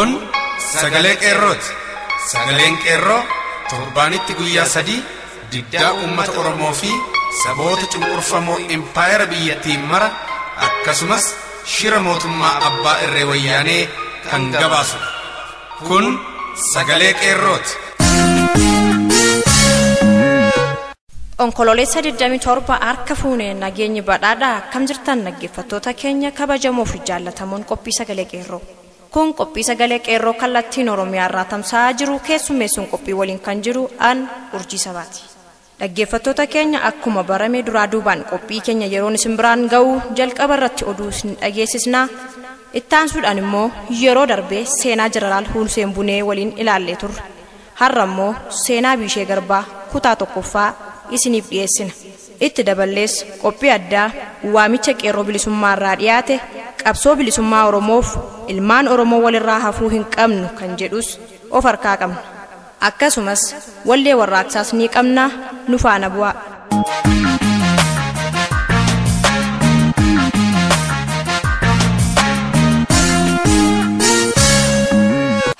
Kun sagalee qeerrooti. Sagaleen qeerroo torbaanitti guyyaa 3 diddaa uummata Oromoo fi saboota cunqurfamoo impaayera biyyattii mara akkasumas shira mootummaa abbaa irree wayyaanee kan gabaasu. Kun sagalee qeerrooti. Onkololeessa 27 harka fuunee nageenyi badhaadhaa akkam jirtan dhaggeeffattoota keenya kabajamoo fi jaallatamoon qophii sagalee qeerroo. Kun qophii sagalee qeerroo kallattiin Oromiyaa irraa tamsa'aa jiru keessummeessuun qophii waliin kan jiru an Urjii Sabaati. Dhaggeeffattoota keenya akkuma barame duraa duubaan qophii keenya yeroon isin biraan ga'u jalqaba irratti oduu isin dhageessisna. Ittaansuudhaan immoo yeroo darbee seenaa jeneraal Huuseen Bunee waliin ilaallee turre. Har'a immoo seenaa Biishee Garbaa kutaa 1ffaa isiniif dhiyeessina. Itti daballees qophii addaa waamicha qeerroo bilisummaa irraa dhiyaate qabsoo bilisummaa Oromoof ilmaan Oromoo walirraa hafuu hin qabnu kan jedhus of harkaa qabna. Akkasumas wallee warraaqsaas ni qabna, nu faana bu'aa.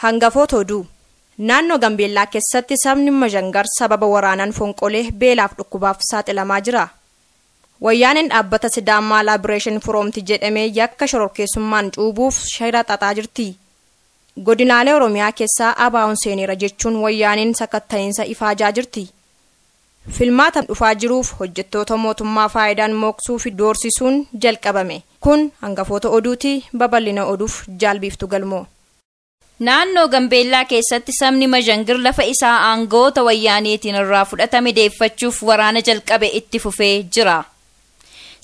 Hangafoota oduu. Naannoo Gambeellaa keessatti sabni Majangar sababa waraanaan fonqolee beelaaf dhukkubaaf saaxilamaa jira. Wayyaaneen dhaabbata Sidaamaa Liberation Front jedhamee yakka shororkeessummaan cuubuuf shira xaxaa jirti. Godinaalee Oromiyaa keessaa ABO'n seeneera jechuun wayyaaneen sakatta'iinsa ifaajaa jirti. Filmaata dhufaa jiruuf hojjettoota mootummaa faayidaan mooksuu fi doorsisuun jalqabame. Kun hangafoota oduuti, babal'ina oduuf jaalbiiftu galmoo. Naannoo Gambeellaa keessatti sabni Majangir lafa isaa aangoota wayyaaneetiin irraa fudhatame deeffachuuf waraana jalqabe itti fufee jira.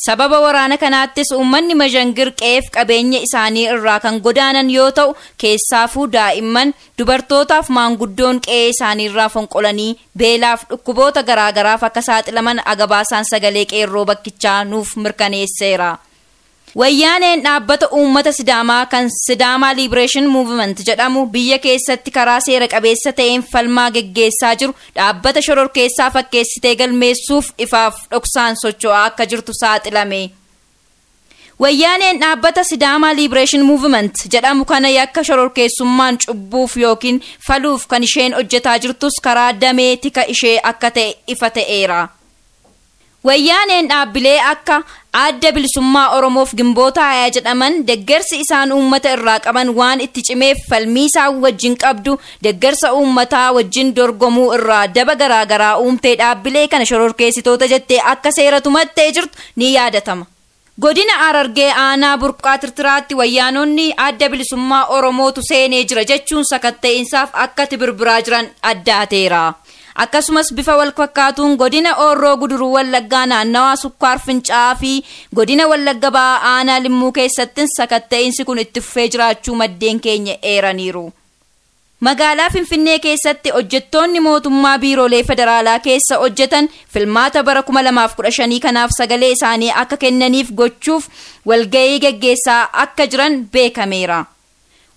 Sababa waraana kanaattis uummanni Majangir qe'eef qabeenya isaanii irraa kan godaanan yoo ta'u, keessaafuu daa'imman, dubartootaaf maanguddoon qe'ee isaanii irraa fonqolanii beelaaf dhukkuboota garaagaraaf akka saaxilaman agabaasaan sagalee qeerroo bakkichaa nuuf mirkaneesseera. Wayyaaneen dhaabbata uummata Sidaamaa kan Sidaamaa Liberation Movement jedhamu biyya keessatti karaa seera qabeessa ta'een falmaa geggeessaa jiru dhaabbata shororkeessaa fakkeessitee galmeessuuf ifaaf dhoksaan socho'aa akka jirtu saaxilame. Wayyaaneen dhaabbata Sidaamaa Liberation Movement jedhamu kana yakka shororkeessummaan cubbuuf yookiin faluuf kan isheen hojjetaa jirtus karaa damee tika ishee akka ta'e ifa ta'eera. Wayyaaneen dhaabbilee akka adda bilisummaa Oromoof Gimboota Hayaa jedhaman deeggarsi isaan uummata irraa qaban waan itti cimeef falmii isaan wajjin qabdu deeggarsa uummataa wajjin dorgomuu irraa daba garaagaraa uumtee dhaabbilee kana shororkeessitoota jettee akka seera tumattee jirtu ni yaadatama. Godina Harargee aanaa Burqaa Tirtiraatti wayyaanonni adda bilisummaa Oromootu seenee jira jechuun sakatta'insaaf akka tibirbiraa jiran addaateera. Akkasumas bifa wal fakkaatuun godina Orroo Guduruu Wallaggaa naannawaa Sukkaar Fincaa'aa fi godina Wallagga Ba'aa aanaa Limmuu keessatti sakatta'insi kun itti fufee jiraachuu maddeen keenya eeraniiru. Magaalaa Finfinnee keessatti hojjettoonni mootummaa biiroolee federaalaa keessa hojjetan filmaata bara 2015 kanaaf sagalee isaanii akka kennaniif gochuuf walga'ii geggeessaa akka jiran beekameera.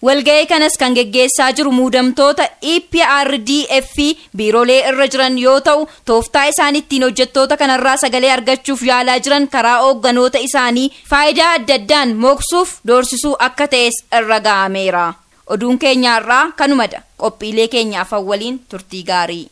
Walga'ii kanas kan geggeessaa jiru muudamtoota EPRDF biiroolee irra jiran yoo ta'u, tooftaa isaaniittiin hojjettoota kanarraa sagalee argachuuf yaalaa jiran karaa hoogganoota isaanii faayidaa adda addaan mooksuuf doorsisuu akka ta'es irra ga'ameera. Oduun keenyaarraa kanumadha. Qophiilee keenyaaf waliin turtii gaarii.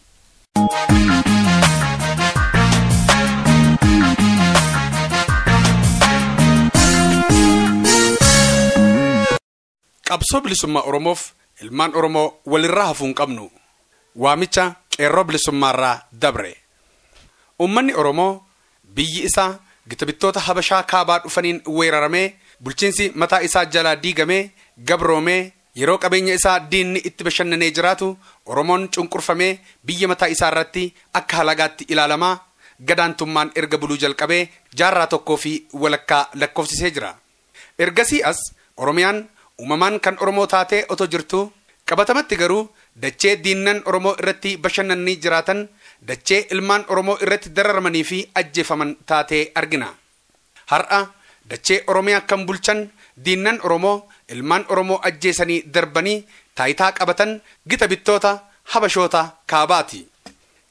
Qabsoo bilisummaa Oromoof ilmaan Oromoo walirraa hafuu hin qabnu. Waamicha qeerroo bilisummaarraa dabre. Uummanni Oromoo biyyi isaa gitabittoota Habashaa kaabaa dhufaniin weeraramee bulchiinsi mataa isaa jalaa diigamee gabroomee yeroo qabeenya isaa diinni itti bashannanee jiraatu Oromoon cunqurfamee biyya mataa isaa irratti akka halagaatti ilaalamaa gadaantummaan erga buluu jalqabee jaarraa tokkoo fi walakkaa lakkoofsisee jira. Ergasii as Oromiyaan uumamaan kan Oromoo taatee otoo jirtu qabatamatti garuu dachee diinnan Oromoo irratti bashannanii jiraatan dachee ilmaan Oromoo irratti dararamanii fi ajjeefaman taatee argina. Har'a dachee Oromiyaa kan bulchan diinnan Oromoo ilmaan Oromoo ajjeesanii darbanii taayitaa qabatan gitabittoota Habashoota kaabaati.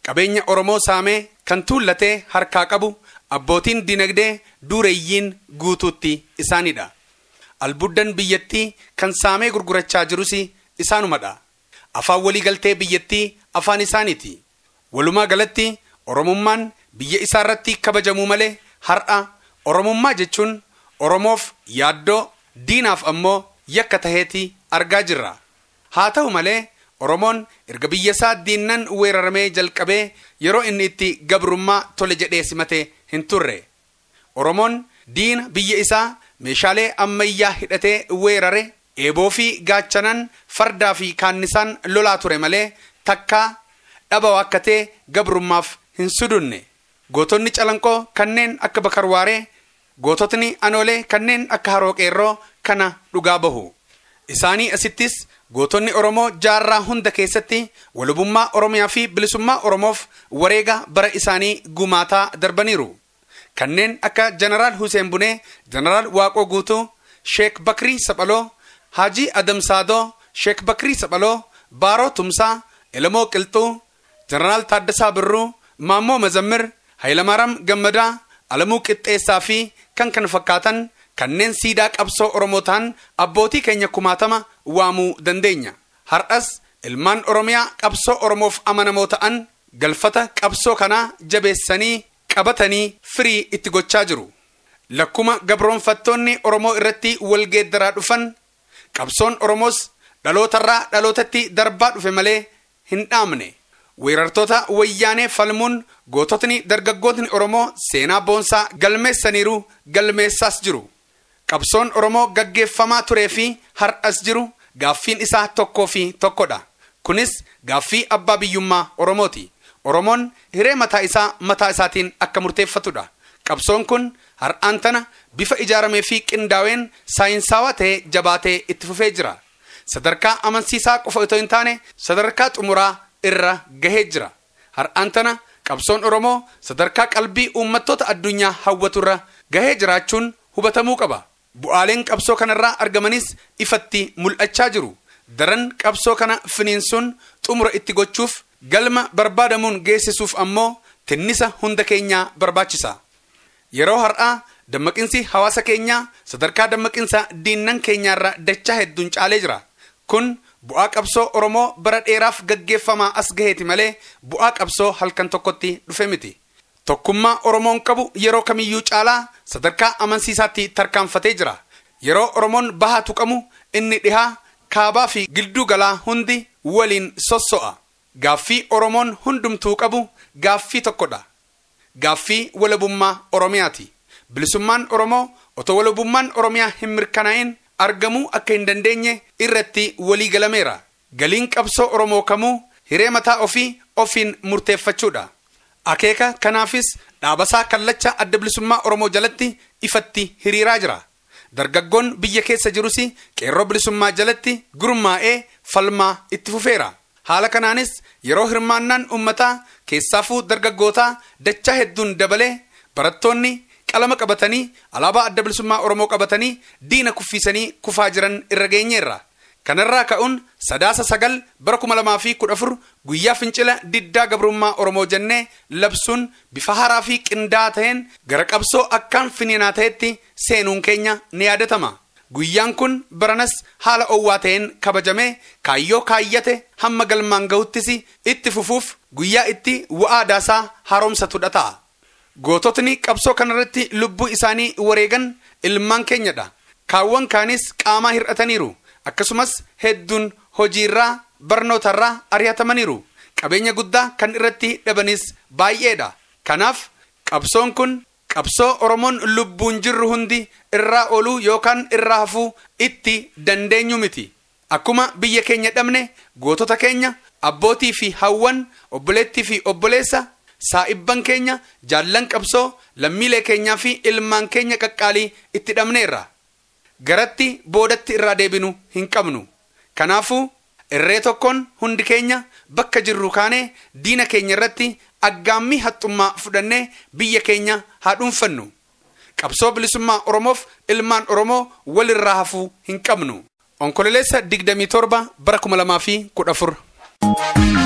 Qabeenya Oromoo saamee kan tuullatee harkaa qabu abbootiin dinagdee dureeyyiin guutuutti isaanidha. Albuddan biyyattii kan saamee gurgurachaa jirusi isaanumadha. Afaan waliigaltee biyyattii afaan isaaniiti. Walumaa galatti Oromummaan biyya isaa irratti kabajamuu malee har'a Oromummaa jechuun Oromoof yaaddoo diinaaf ammoo yakka taheeti argaa jirra. Haa ta'u malee Oromoon erga biyya isaa diinnan weeraramee jalqabee yeroo inni itti gabrummaa tole jedhee simate hin turre. Oromoon diina biyya isaa meeshaalee ammayyaa hidhatee weerare eeboo fi gaachanan fardaa fi kaannisaan lolaa ture malee takkaa dhaba waakkatee gabrummaaf hin sudunne. Gootonni calanqoo kanneen akka Bakarwaaree, goototni Anoolee kanneen akka Haroo Qeerroo kana dhugaa bahu. Isaanii asittis gootonni Oromoo jaarraa hunda keessatti walabummaa Oromiyaa fi bilisummaa Oromoof wareega bara isaanii gumaataa darbaniiru. Kanneen akka Jeneraal Hussein Bunee, Jeneraal Waaqoo Guutuu, Sheek Bakrii Saphaloo, Haji Adam Saadoo, Sheek Bakrii Saphaloo, Baaroo Tumsaa, Elamoo Qilxuu, Jeneraal Taaddasaa Birruu, Maammoo Mazammir, Hayilamaaraam Gammadaa, Alamuu Qixxeessaa fi kan kana fakkaatan kanneen siidaa qabsoo Oromoo ta'an abbootii keenya kumaatama waamuu dandeenya. Har'as ilmaan Oromiyaa qabsoo Oromoof amanamoo ta'an galfata qabsoo kanaa jabeessanii qabatanii firii itti gochaa jiru. Lakkuma gabroonfattoonni Oromoo irratti walgeeddaraa dhufan qabsoon Oromoos dhalootarraa dhalootatti darbaa dhufe malee hin dhaamne. Weerartoota wayyaanee falmuun goototni dargaggootni Oromoo seenaa boonsaa galmeessaniiru galmeessaas jiru. Qabsoon Oromoo gaggeeffamaa turee fi har'as jiru gaaffiin isaa tokkoo fi tokkodha. Kunis gaaffii abbaa biyyummaa Oromooti. Oromoon hiree mataa isaatiin akka murteeffatudha. Qabsoon kun har'aan tana bifa ijaaramee fi qindaaween saayinsaawaa ta'ee jabaatee itti fufee jira. Sadarkaa amansiisaa qofa otoo hin taane sadarkaa xumuraa irra gahee jira. Har'aan tana qabsoon Oromoo sadarkaa qalbii uummattoota addunyaa hawwaturra gahee jiraachuun hubatamuu qaba. Bu'aaleen qabsoo kanarraa argamanis ifatti mul'achaa jiru. Daran qabsoo kana finiinsuun xumura itti gochuuf galma barbaadamuun geessisuuf ammoo tinnisa hunda keenyaa barbaachisa. Yeroo har'aa dammaqinsi hawaasa keenyaa sadarkaa dammaqinsa diinnan keenyaarra dachaa hedduun caalee jira. Kun bu'aa qabsoo Oromoo bara dheeraaf gaggeeffamaa as gaheeti malee bu'aa qabsoo halkan tokkotti dhufe miti. Tokkummaa Oromoon qabu yeroo kamiyyuu caalaa sadarkaa amansiisaatti tarkaanfatee jira. Yeroo Oromoon bahaa tuqamu inni dhihaa kaabaa fi gilduu galaa hundi waliin sosso'a. Gaaffii Oromoon hundumtuu qabu gaaffii tokkodha. Gaaffii walabummaa Oromiyaati. Bilisummaan Oromoo otoo walabummaan Oromiyaa hin mirkanaa'in argamuu akka hin dandeenye irratti walii galameera. Galiin qabsoo Oromoo kamuu hiree mataa ofii ofiin murteeffachuudha. Akeeka kanaafis dhaabasaa kallacha adda bilisummaa Oromoo jalatti ifatti hiriiraa jira. Dargaggoon biyya keessa jirus qeerroo bilisummaa jalatti gurmaa'ee falmaa itti fufeera. Haala kanaanis yeroo hirmaannaan uummataa keessaafuu dargaggootaa dachaa hedduun dabalee barattoonni qalama qabatanii alaabaa adda bilisummaa Oromoo qabatanii diina kuffisanii kufaa jiran irra geenyeerra. Kanarraa ka'uun 9 bara 2014 guyyaa fincila diddaa gabrummaa Oromoo jennee labsuun bifa haaraa fi qindaa'aa ta'een gara qabsoo akkaan finiinaa ta'etti seenuun keenya ni yaadatama. Guyyaan kun baranas haala owwaa ta'een kabajamee kaayyoo kaayyate hamma galmaan gahuttis itti fufuuf guyyaa itti wa'aadaasaa haaromsatudha ta'a. Goototni qabsoo kanarratti lubbuu isaanii wareegan ilmaan keenyadha. Kaawwan kaanis qaamaa hir'ataniiru. Akkasumas hedduun hojiirraa barnootarraa ari'atamaniiru. Qabeenya guddaa kan irratti dhabanis baay'eedha. Kanaaf qabsoon kun qabsoo Oromoon lubbuun jirru hundi irraa ooluu yookaan irraa hafuu itti dandeenyu miti. Akkuma biyya keenya dhabne gootota keenya abbootii fi hawwan obboleettii fi obboleessa saa'ibban keenya jaallan qabsoo lammiilee keenyaa fi ilmaan keenya qaqqaalii itti dhabneerra. Garatti boodatti irraa deebinu hin qabnu. Kanaafuu irree tokkoon hundi keenya bakka jirru kaanee diina keenya irratti aggaammii haxxummaa fudhannee biyya keenya haa dhuunfannu. Qabsoo bilisummaa Oromoof ilmaan Oromoo walirraa hafuu hin qabnu. Onkololeessa 27 bara 2014.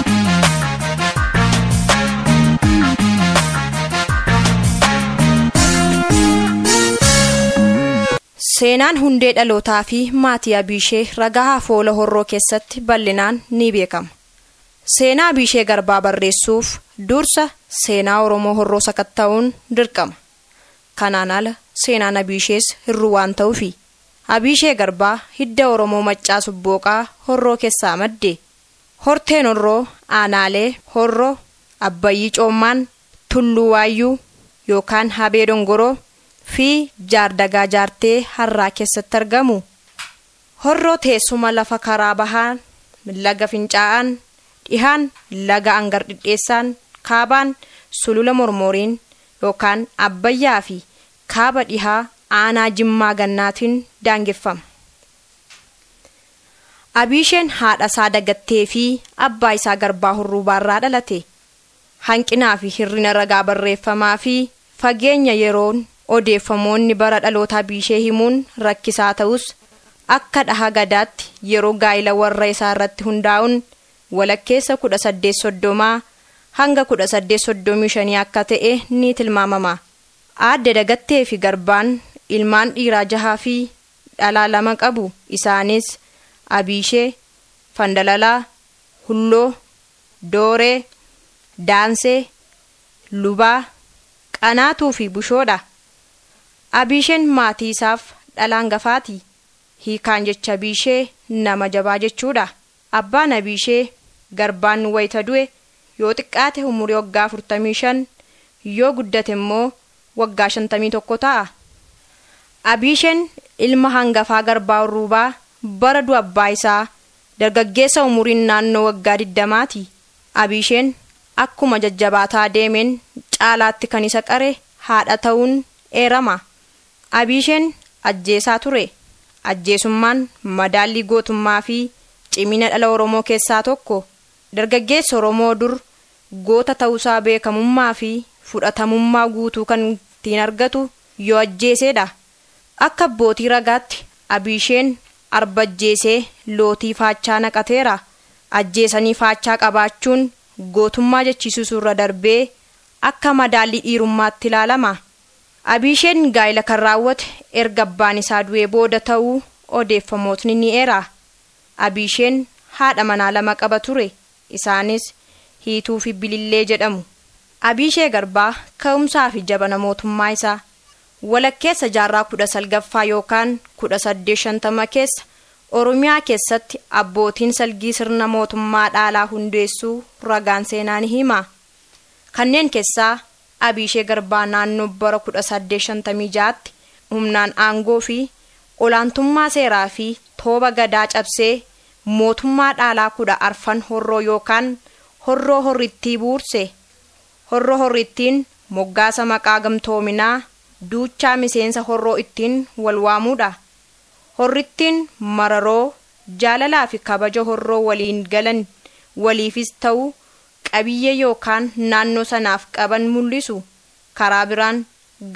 Seenaan hundee dhalootaa fi maatii Abiishee ragaa Afoola Horroo keessatti bal'inaan ni beekama. Seenaa Abiishee Garbaa barreessuuf dursa seenaa Oromoo Horroo sakatta'uun dirqama. Kanaan ala seenaan Abiishees hir'uu waan ta'uufi Abiishee Garbaa hidda Oromoo Maccaa Subbooqaa Horroo keessaa madde. Horteen Horroo, Aanaalee Horroo, Abbayyii Coommaan, Tulluu Waayyuu yookaan Habee Dongoroo fi Jaardagaa Jaartee Harraa keessatti argamu. Horroo teessuma lafa karaa bahaan, laga Fincaa'aan, dhihaan laga Angar Dhidheessaan, kaabaan Sulula Mormoriin yookaan Abbayyaa fi kaaba dhihaa aanaa Jimmaa Gannaatiin daangeffama. Abiisheen haadha isaa Dagattee fi abbaa isaa Garbaa Hurruubaarraa dhalate. Hanqinaa fi hirrina ragaa barreeffamaa fi fageenya yeroon odeeffamoonni bara dhaloota Abiishee himuun rakkisaa ta'us akka dhaha gadaatti yeroo gaa'ila warra isaa irratti hundaa'uun walakkeessa 1830 hanga 1835 akka ta'e ni tilmaamama. Aadde Dagattee fi Garbaan ilmaan dhiiraa 6 fi dhalaa 2 qabu. Isaanis Abiishee, Fandalalaa, Hulloo, Dooree, Daansee, Lubaa, Qanaatuu fi Bushoodha. Abiisheen maatii isaaf dhala hangafaati. Hiikaan jecha Abiishee nama jabaa jechuudha. Abbaan Abiishee Garbaan wayita du'e yoo xiqqaate umurii waggaa 45 yoo guddate immoo waggaa 51 ta'a. Abiisheen ilma hangafaa Garbaa Hurruubaa bara du'a abbaa isaa dargaggeessa umuriin naannoo waggaa 20ti. Abiisheen akkuma jajjabaataa deemeen caalaatti kan isa qare haadha ta'uun eerama. Abiisheen ajjeesaa ture. Ajjeesummaan madaallii gootummaa fi cimina dhala Oromoo keessaa tokko. Dargaggeessa Oromoo dur goota ta'uusaa beekamummaa fi fudhatamummaa guutuu kan ittiin argatu yoo ajjeesedha. Akka abbootii ragaatti Abiisheen arbajjeesee lootii faachaa naqateera. Ajjeesanii faachaa qabaachuun gootummaa jechisiisuurra darbee akka madaallii dhiirummaatti ilaalama. Abiisheen gaa'ila kan raawwate erga abbaan isaa du'ee booda ta'uu odeeffamootni ni eera. Abiisheen haadha manaa 2 qaba ture. Isaanis Hiituu fi Bilillee jedhamu. Abiishee Garbaa ka'umsaa fi jabana mootummaa isaa walakkeessa jaarraa 19ffaa yookaan 1850 keessa Oromiyaa keessatti abbootiin salgii sirna mootummaa dhaalaa hundeessuu ragaan seenaa ni hima. Kanneen keessaa Abiishee Garbaa naannoo bara 1856tti humnaan aangoo fi olaantummaa seeraa fi tooba gadaa cabsee mootummaa dhaalaa 14 Horroo yookaan Horroo Horrittii buurse. Horroo Horrittiin moggaasa maqaa gamtoominaa duuchaa miseensa Horroo ittiin wal waamuudha. Horrittiin mararoo jaalalaa fi kabaja Horroo waliin galan waliifis ta'u qabiyyee yookaan naannoo sanaaf qaban mul'isu. Karaa biraan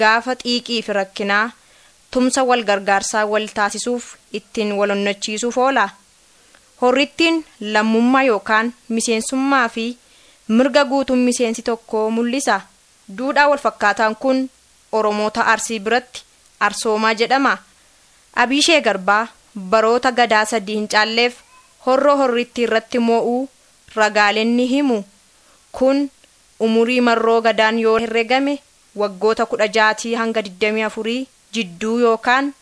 gaafa xiiqii fi rakkinaa tumsa wal gargaarsaa wal taasisuuf ittiin wal onnachiisuuf oola. Horrittiin lammummaa yookaan miseensummaa fi mirga guutuun miseensi tokko mul'isa. Duudhaa wal fakkaataan kun Oromoota Arsii biratti Arsoomaa jedhama. Abiishee Garbaa baroota gadaa 3 hin caalleef Horroo Horrittii irratti moo'uu ragaaleen ni himu. Kun umurii marroo gadaan yoo herregame waggoota 16 hanga 24 jidduu yookaan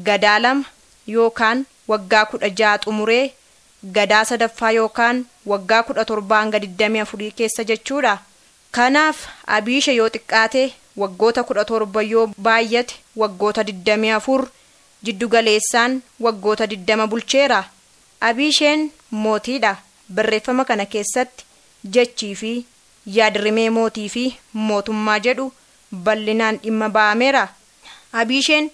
gadaa 2 yookaan waggaa 16 xumuree gadaa 3ffaa yookaan waggaa 17 hanga 24 keessa jechuudha. Kanaaf Abiishee yoo xiqqaate waggoota 17 yoo baay'ate waggoota 24 jiddu galeessaan waggoota 20 bulcheera. Abiisheen mootiidha. Barreeffama kana keessatti jechii fi yaadrimee mootii fi mootummaa jedhu bal'inaan dhimma ba'ameera. Abiisheen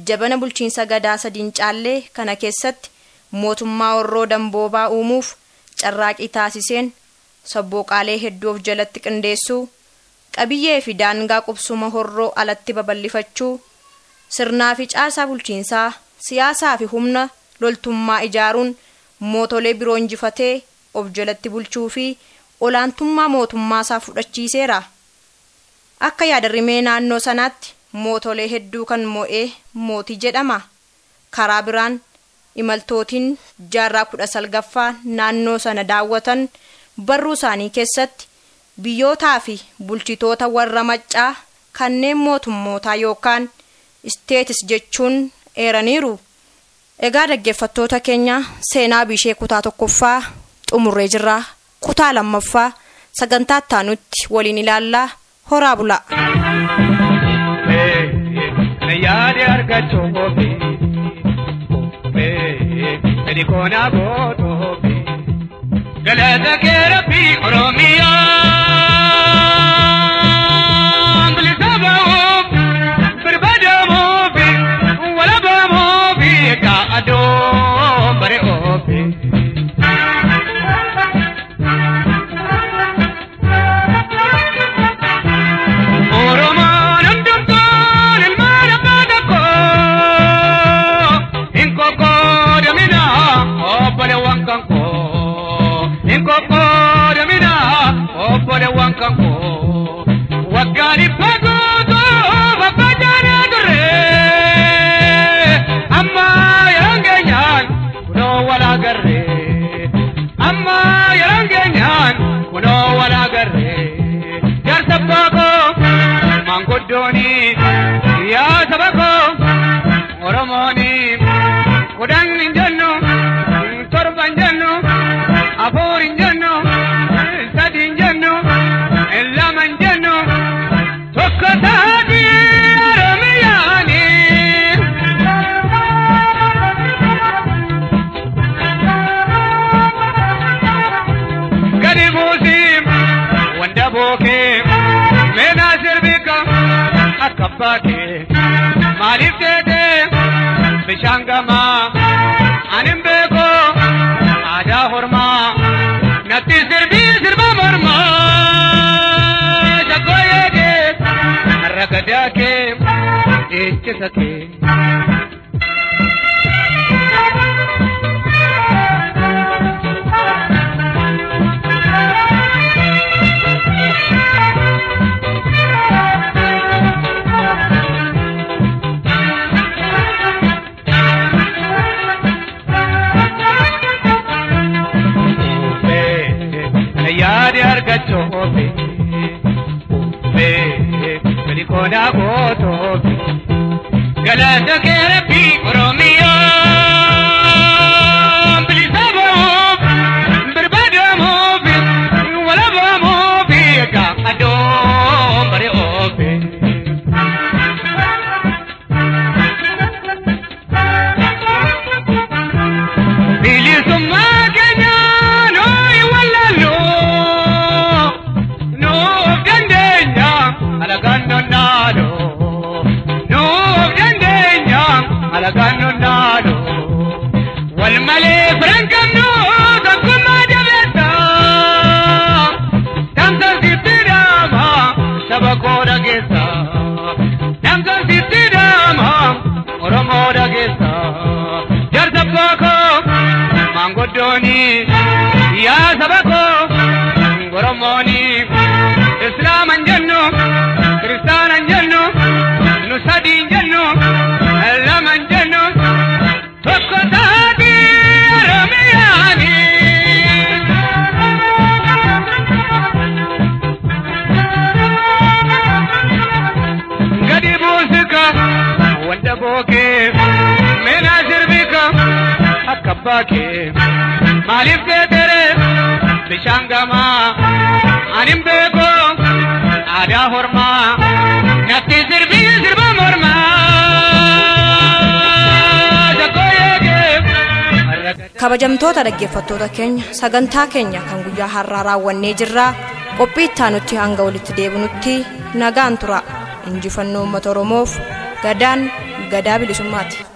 jabana bulchiinsa gadaa 3 hin caallee kana keessatti mootummaa Horroo Damboobaa uumuuf carraaqii taasiseen sabbooqaalee hedduu of jalatti qindeessuu, qabiyyee fi daangaa qubsuma Horroo alatti babal'ifachuu, sirnaa fi caasaa bulchiinsaa, siyaasaa fi humna loltummaa ijaaruun mootolee biroo injifatee of jalatti bulchuu fi olaantummaa mootummaasaa fudhachiiseera. Akka yaadrimee naannoo sanaatti mootolee hedduu kan moo'ee mootii jedhama. karaa biraan imaltootiin jaarraa 19ffaa naannoo sana daawwatan barruu isaanii keessatti biyyootaa fi bulchitoota warra maccaa kanneen mootummootaa yookaan isteetis jechuun eeraniiru. Egaa dhaggeeffattoota keenya seenaa bishee kutaa 1ffaa xumurree jirra. Kutaa 2ffaa sagantaa taanutti waliin ilaallaa. Horaa bulaa. Yaade argachuufi medikoona gootuufi galata keerabbi Oromiyaan bilisabamuuf birbadamuufi walabamuufi kaa'adoon bare'oofi. Wagani pagodo babajana dure amma yangenyan kuno wala garre amma yangenyan kuno wala garre yar sabako mangodoni ya sabako oromoni kudan injanno torban janno abor injanno sadin janno elaman janno tokkotadi Oromiyani gadi musim wanda boke mena sirbika akabake malif tete bishangama animbeko ada horma nati sirba morma jagoyege ragadake echsake yaade argachuufi medikoona gootuufi galata keerabbi Oromiyaan bilisabamuuf birbadamuufi walabamuufi kaa'adoon bare'oofi. Bilisummaa keenya nooyi wallaallu noof dandeenya alagannonnaadho noof dandeenya alagannonnaadho wal malee firan qabnu tokkummaa jabeessa tamsasitti dhaama saba koo dhageessa tamsasitti dhaama Oromoo dhageessa jarsabaa koo mangodoni ya sabako Oromoni Islaman jannu Kristanan jannu Nusadin jannu Laman jannu tokkotadi Oromiyani gadi busika wanda boke mena sirbika akabake malif tetere bishangama animbeko ada horma nati sirba morma jagoyege. Kabajamtoota dhaggeeffattoota keenya sagantaa keenya kan guyyaa har'aa raawwannee jirra. Qophii itti hanga walitti deebinutti nagaan tura. Injifannoo uummata Oromoof. Gadaan gadaa bilisummaati.